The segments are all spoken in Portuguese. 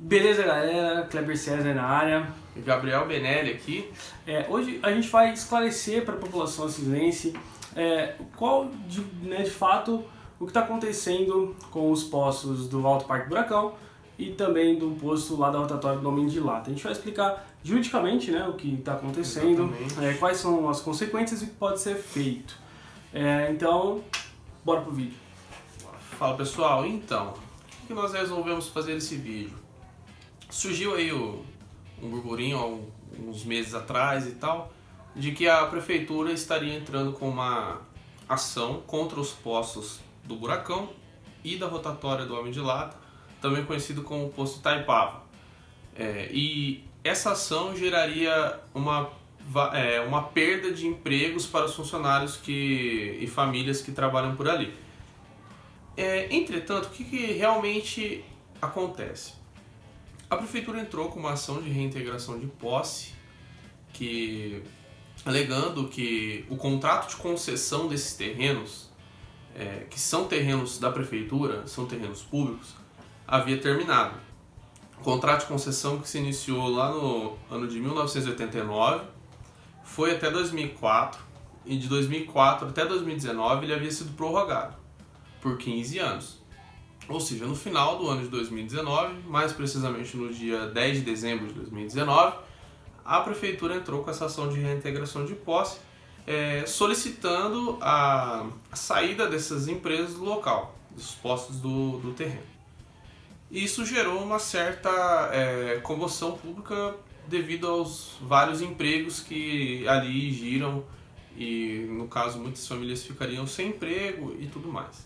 Beleza, galera? Kleber César na área. E Gabriel Benelli aqui. Hoje a gente vai esclarecer para a população assinense qual, de fato, o que está acontecendo com os postos do Alto Parque Buracão e também do posto lá da rotatória do Homem de Lata. A gente vai explicar juridicamente, né, o que está acontecendo, quais são as consequências e o que pode ser feito. Então, bora pro vídeo. Fala pessoal, então, por que nós resolvemos fazer esse vídeo? Surgiu aí um burburinho há uns meses atrás e tal, de que a prefeitura estaria entrando com uma ação contra os postos do Buracão e da rotatória do Homem de Lata, também conhecido como posto Itaipava. E essa ação geraria uma perda de empregos para os funcionários e famílias que trabalham por ali. Entretanto, o que realmente acontece? A prefeitura entrou com uma ação de reintegração de posse, alegando que o contrato de concessão desses terrenos, que são terrenos da prefeitura, são terrenos públicos, havia terminado. O contrato de concessão que se iniciou lá no ano de 1989, foi até 2004, e de 2004 até 2019 ele havia sido prorrogado por 15 anos. Ou seja, no final do ano de 2019, mais precisamente no dia 10 de dezembro de 2019, a prefeitura entrou com essa ação de reintegração de posse, solicitando a saída dessas empresas do local, dos postos do terreno. Isso gerou uma certa comoção pública devido aos vários empregos que ali giram e, no caso, muitas famílias ficariam sem emprego e tudo mais.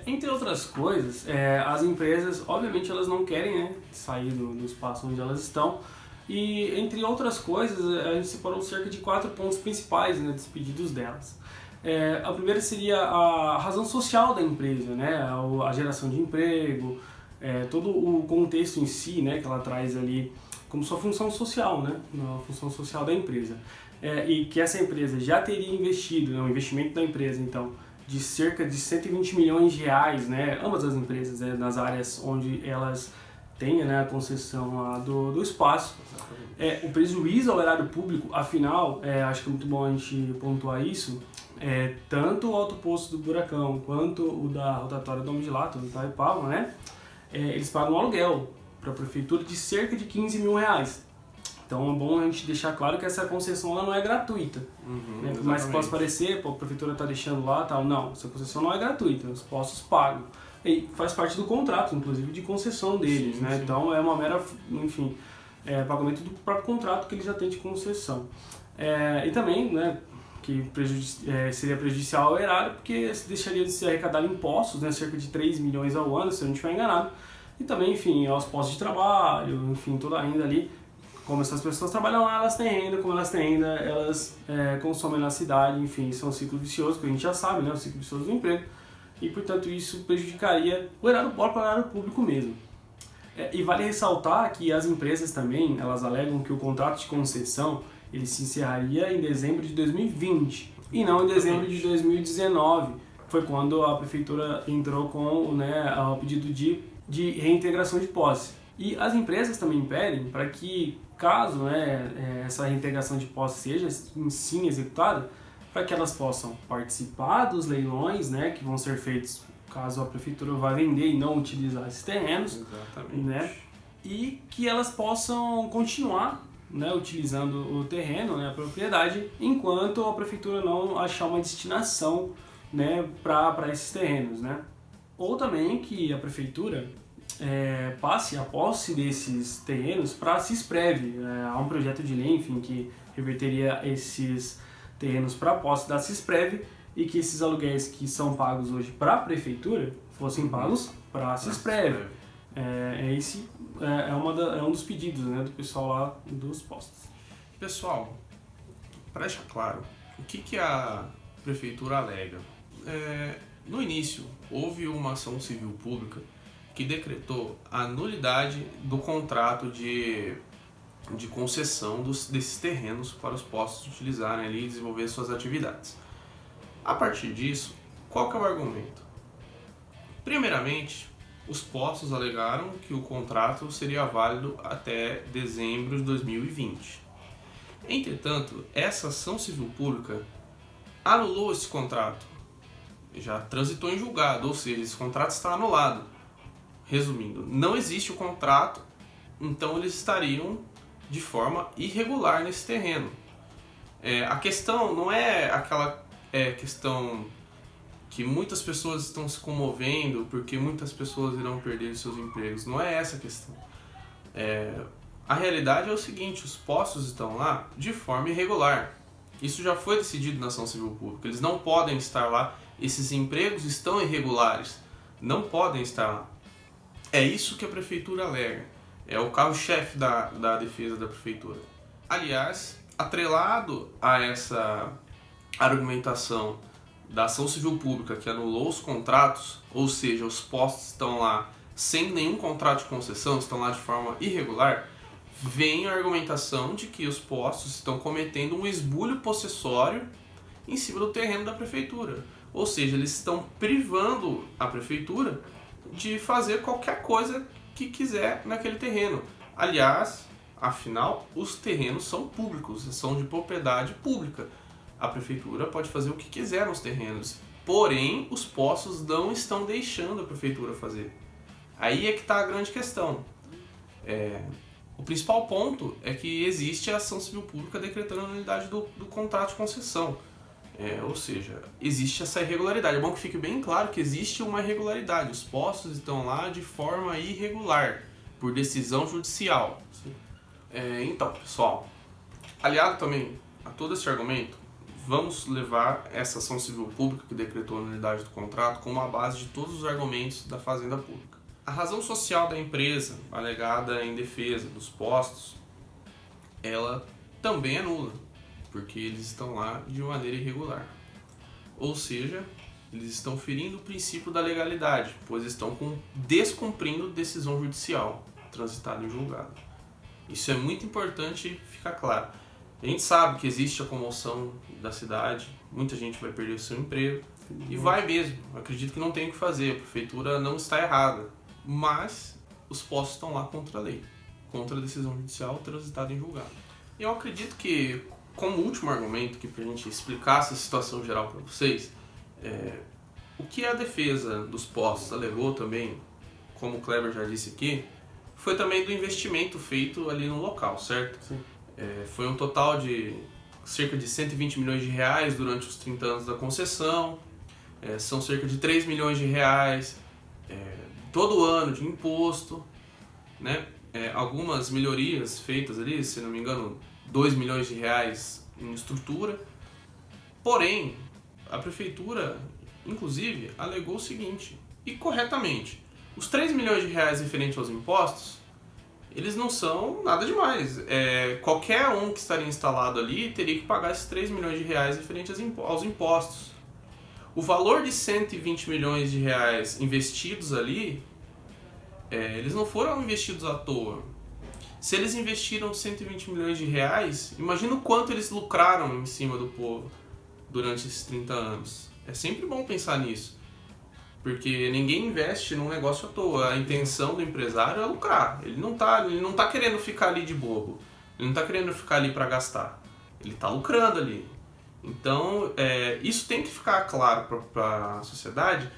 Entre outras coisas, as empresas, obviamente, elas não querem, né, sair do espaço onde elas estão. E, entre outras coisas, a gente separou cerca de 4 pontos principais, né, dos pedidos delas. A primeira seria a razão social da empresa, né, a geração de emprego, todo o contexto em si, né, que ela traz ali como sua função social, né, a função social da empresa. E que essa empresa já teria investido, né, o investimento da empresa, então, de cerca de 120 milhões de reais, né, ambas as empresas, nas áreas onde elas têm, né, a concessão lá do espaço. O prejuízo ao erário público, afinal, acho que é muito bom a gente pontuar isso, tanto o alto posto do Buracão quanto o da rotatória do Homem de Lata, do Itaipava, né, eles pagam um aluguel para a prefeitura de cerca de 15 mil reais. Então é bom a gente deixar claro que essa concessão ela não é gratuita. Né? Por mais que possa parecer, a prefeitura está deixando lá, tal, não, essa concessão não é gratuita, os postos pagam. E faz parte do contrato, inclusive, de concessão deles, sim, né? Sim. Então é uma mera, enfim, pagamento do próprio contrato que eles já têm de concessão. E também, né, que seria prejudicial ao erário, porque deixaria de se arrecadar impostos, né, cerca de 3 milhões ao ano, se eu não estiver enganado. E também, enfim, aos postos de trabalho, enfim, toda a renda ali. Como essas pessoas trabalham lá, elas têm renda, como elas têm renda, elas consomem na cidade, enfim, isso é um ciclo vicioso, que a gente já sabe, né, o ciclo vicioso do emprego, e portanto isso prejudicaria o próprio erário público mesmo. E vale ressaltar que as empresas também, elas alegam que o contrato de concessão, ele se encerraria em dezembro de 2020, e não em dezembro de 2019, foi quando a prefeitura entrou com, né, o pedido de reintegração de posse. E as empresas também pedem para que, caso, né, essa reintegração de posse seja sim executada, para que elas possam participar dos leilões, né, que vão ser feitos caso a prefeitura vá vender e não utilizar esses terrenos. Exatamente. Né, e que elas possam continuar, né, utilizando o terreno, né, a propriedade, enquanto a prefeitura não achar uma destinação, né, para esses terrenos. Né. Ou também que a prefeitura passe a posse desses terrenos para a Cisprev. Há um projeto de lei, enfim, que reverteria esses terrenos para a posse da Cisprev e que esses aluguéis que são pagos hoje para a prefeitura fossem pagos para a Cisprev. Esse é um dos pedidos, né, do pessoal lá dos postos. Pessoal, para deixar claro, o que a prefeitura alega? No início, houve uma ação civil pública que decretou a nulidade do contrato de concessão desses terrenos para os postos utilizarem ali e desenvolver suas atividades. A partir disso, qual que é o argumento? Primeiramente, os postos alegaram que o contrato seria válido até dezembro de 2020. Entretanto, essa ação civil pública anulou esse contrato, já transitou em julgado, ou seja, esse contrato está anulado. Resumindo, não existe o contrato, então eles estariam de forma irregular nesse terreno. A questão não é aquela questão que muitas pessoas estão se comovendo porque muitas pessoas irão perder seus empregos. Não é essa a questão. A realidade é o seguinte, os postos estão lá de forma irregular. Isso já foi decidido na ação civil pública. Eles não podem estar lá. Esses empregos estão irregulares. Não podem estar lá. É isso que a prefeitura alega. É o carro-chefe da defesa da prefeitura. Aliás, atrelado a essa argumentação da ação civil pública que anulou os contratos, ou seja, os postos estão lá sem nenhum contrato de concessão, estão lá de forma irregular, vem a argumentação de que os postos estão cometendo um esbulho possessório em cima do terreno da prefeitura. Ou seja, eles estão privando a prefeitura de fazer qualquer coisa que quiser naquele terreno. Aliás, afinal, os terrenos são públicos, são de propriedade pública. A prefeitura pode fazer o que quiser nos terrenos, porém, os postos não estão deixando a prefeitura fazer. Aí é que está a grande questão. O principal ponto é que existe a ação civil pública decretando a nulidade do contrato de concessão. Ou seja, existe essa irregularidade. É bom que fique bem claro que existe uma irregularidade. Os postos estão lá de forma irregular, por decisão judicial. Então, pessoal, aliado também a todo esse argumento, vamos levar essa ação civil pública que decretou a nulidade do contrato como a base de todos os argumentos da Fazenda Pública. A razão social da empresa, alegada em defesa dos postos, ela também é nula, porque eles estão lá de maneira irregular. Ou seja, eles estão ferindo o princípio da legalidade, pois estão descumprindo decisão judicial transitada em julgado. Isso é muito importante ficar claro. A gente sabe que existe a comoção da cidade, muita gente vai perder o seu emprego, e vai mesmo. Eu acredito que não tem o que fazer, a prefeitura não está errada, mas os postos estão lá contra a lei, contra a decisão judicial transitada em julgado. E eu acredito que, como último argumento, que para a gente explicar essa situação geral para vocês, o que a defesa dos postos alegou também, como o Kleber já disse aqui, foi também do investimento feito ali no local, certo? Sim. Foi um total de cerca de 120 milhões de reais durante os 30 anos da concessão, são cerca de 3 milhões de reais todo ano de imposto, né? Algumas melhorias feitas ali, se não me engano, 2 milhões de reais em estrutura. Porém, a prefeitura, inclusive, alegou o seguinte, e corretamente, os 3 milhões de reais referentes aos impostos, eles não são nada demais. Qualquer um que estaria instalado ali teria que pagar esses 3 milhões de reais referentes aos impostos. O valor de 120 milhões de reais investidos ali, eles não foram investidos à toa. Se eles investiram 120 milhões de reais, imagina o quanto eles lucraram em cima do povo durante esses 30 anos. É sempre bom pensar nisso. Porque ninguém investe num negócio à toa. A intenção do empresário é lucrar. Ele não tá querendo ficar ali de bobo. Ele não tá querendo ficar ali para gastar. Ele tá lucrando ali. Então, isso tem que ficar claro para a sociedade,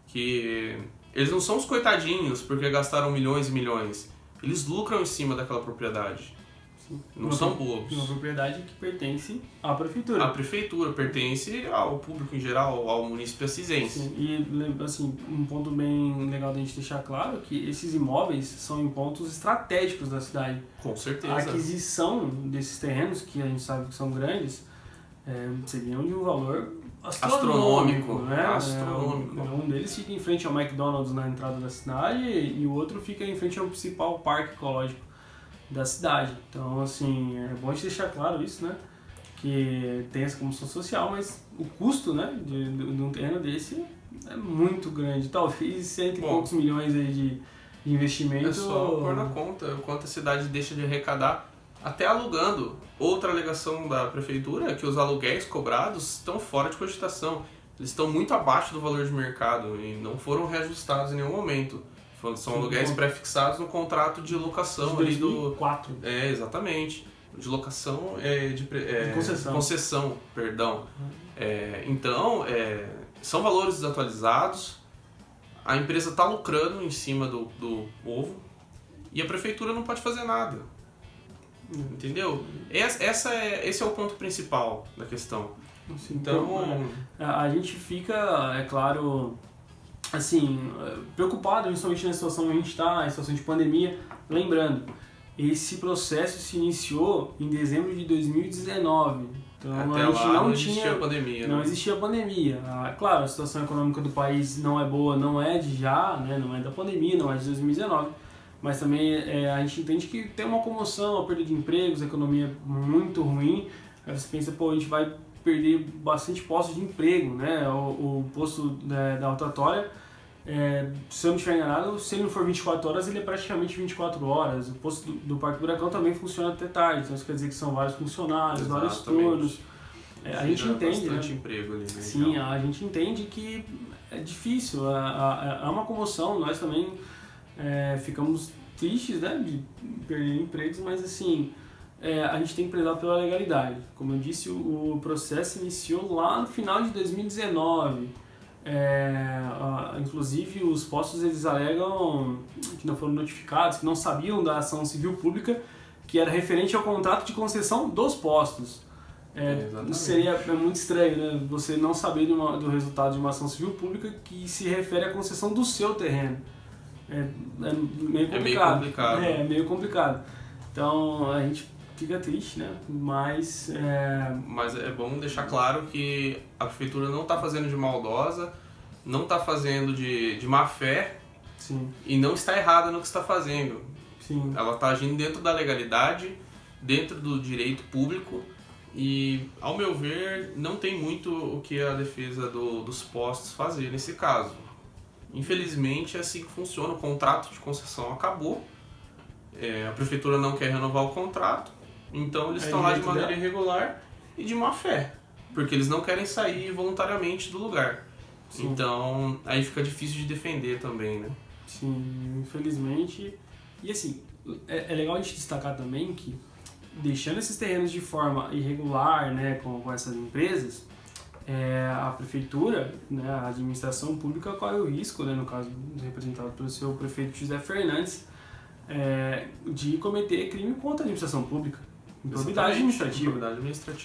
que eles não são os coitadinhos porque gastaram milhões e milhões. Eles lucram em cima daquela propriedade. Sim. Não são bobos. Uma propriedade que pertence à prefeitura. A prefeitura pertence ao público em geral, ao município assisense. Sim. E assim, um ponto bem legal da gente deixar claro é que esses imóveis são em pontos estratégicos da cidade. Com certeza. A aquisição desses terrenos, que a gente sabe que são grandes, seriam de um valor astronômico, né? Astronômico. Um deles fica em frente ao McDonald's na entrada da cidade e o outro fica em frente ao principal parque ecológico da cidade. Então, assim, é bom a gente deixar claro isso, né? Que tem essa comoção social, mas o custo, né, de um terreno desse é muito grande. Talvez cento e poucos milhões aí de investimento. É só pôr na conta o quanto a cidade deixa de arrecadar até alugando. Outra alegação da prefeitura é que os aluguéis cobrados estão fora de cogitação. Eles estão muito abaixo do valor de mercado e não foram reajustados em nenhum momento. São aluguéis pré-fixados no contrato de locação de 2004. ali do... exatamente. De locação de concessão. Concessão, perdão. Então, são valores desatualizados, a empresa está lucrando em cima do povo e a prefeitura não pode fazer nada. Entendeu? Esse é o ponto principal da questão. Então, a gente fica, é claro, assim, preocupado, principalmente na situação que a gente está, na situação de pandemia. Lembrando, esse processo se iniciou em dezembro de 2019. Então até a gente lá não existia pandemia. Não existia pandemia. Claro, a situação econômica do país não é boa, não é de já, né, não é da pandemia, não é de 2019. Mas também a gente entende que tem uma comoção, a perda de empregos, a economia muito ruim. Aí você pensa, pô, a gente vai perder bastante postos de emprego, né? O posto da rotatória, se eu não estiver enganado, se ele não for 24 horas, ele é praticamente 24 horas. O posto do Parque Buracão também funciona até tarde, então isso quer dizer que são vários funcionários, vários turnos. A gente entende, bastante né? emprego ali, né? Sim, a gente entende que é difícil, é uma comoção, nós também ficamos tristes, né, de perder empregos, mas assim, a gente tem que prezar pela legalidade. Como eu disse, o processo iniciou lá no final de 2019. Inclusive os postos eles alegam que não foram notificados, que não sabiam da ação civil pública que era referente ao contrato de concessão dos postos. Seria muito estranho, né? Você não saber do resultado de uma ação civil pública que se refere à concessão do seu terreno. É meio complicado. Então a gente fica triste, né? Mas é bom deixar claro que a prefeitura não está fazendo de maldosa, não está fazendo de má fé. Sim. E não está errada no que está fazendo. Sim. Ela está agindo dentro da legalidade, dentro do direito público e, ao meu ver, não tem muito o que a defesa dos postos fazer nesse caso. Infelizmente é assim que funciona, o contrato de concessão acabou, a prefeitura não quer renovar o contrato, então eles estão lá de maneira irregular e de má fé, porque eles não querem sair voluntariamente do lugar. Sim. Então aí fica difícil de defender também, né? Sim, infelizmente. E assim, é legal a gente destacar também que, deixando esses terrenos de forma irregular, né, com essas empresas, a prefeitura, né, a administração pública corre o risco, né, no caso representado pelo seu prefeito José Fernandes, de cometer crime contra a administração pública, improbidade administrativa.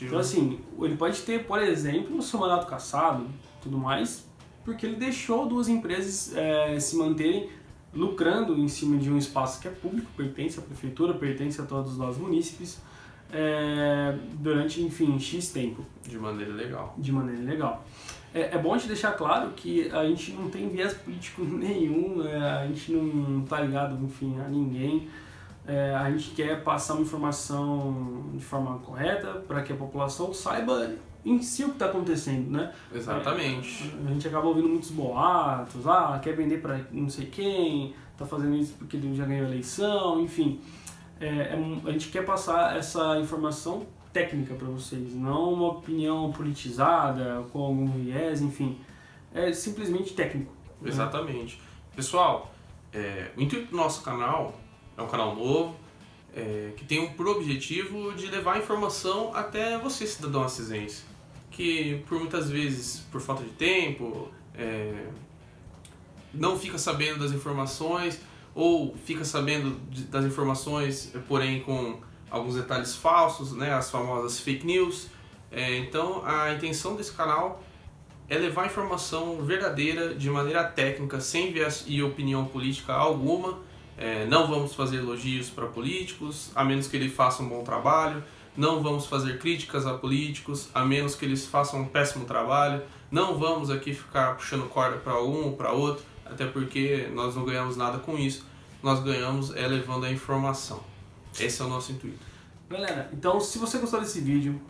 Então assim, ele pode ter, por exemplo, o seu mandato cassado, tudo mais, porque ele deixou duas empresas se manterem lucrando em cima de um espaço que é público, pertence à prefeitura, pertence a todos nós munícipes, durante, enfim, X tempo. De maneira ilegal. É bom te deixar claro que a gente não tem viés político nenhum, a gente não tá ligado, enfim, a ninguém. A gente quer passar uma informação de forma correta para que a população saiba em si o que está acontecendo, né? Exatamente. A gente acaba ouvindo muitos boatos, quer vender para não sei quem, tá fazendo isso porque ele já ganhou a eleição, enfim. A gente quer passar essa informação técnica para vocês, não uma opinião politizada, com algum viés, enfim. É simplesmente técnico. Exatamente. Pessoal, o intuito do nosso canal é um canal novo, que tem por objetivo de levar a informação até você, cidadão acisense, que por muitas vezes, por falta de tempo, não fica sabendo das informações, ou fica sabendo das informações, porém com alguns detalhes falsos, né, as famosas fake news. Então a intenção desse canal é levar a informação verdadeira, de maneira técnica, sem viés e opinião política alguma. Não vamos fazer elogios para políticos, a menos que eles façam um bom trabalho. Não vamos fazer críticas a políticos, a menos que eles façam um péssimo trabalho. Não vamos aqui ficar puxando corda para um ou para outro, até porque nós não ganhamos nada com isso. Nós ganhamos levando a informação. Esse é o nosso intuito. Galera, então se você gostou desse vídeo,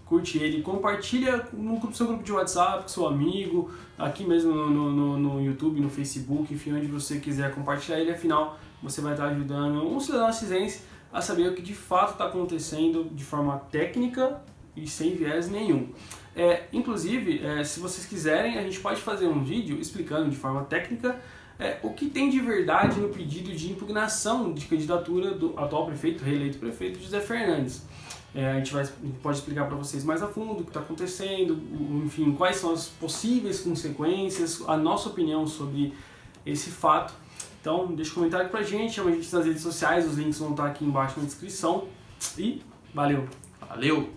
curte ele, compartilha no seu grupo de WhatsApp, com seu amigo, aqui mesmo no YouTube, no Facebook, enfim, onde você quiser compartilhar ele, afinal você vai estar ajudando um cidadão acisense a saber o que de fato está acontecendo de forma técnica e sem viés nenhum. Inclusive, se vocês quiserem, a gente pode fazer um vídeo explicando de forma técnica o que tem de verdade no pedido de impugnação de candidatura do atual prefeito, reeleito prefeito José Fernandes. A gente pode explicar para vocês mais a fundo o que está acontecendo, enfim, quais são as possíveis consequências, a nossa opinião sobre esse fato. Então, deixa um comentário pra gente, chama a gente nas redes sociais, os links vão estar aqui embaixo na descrição. E valeu! Valeu!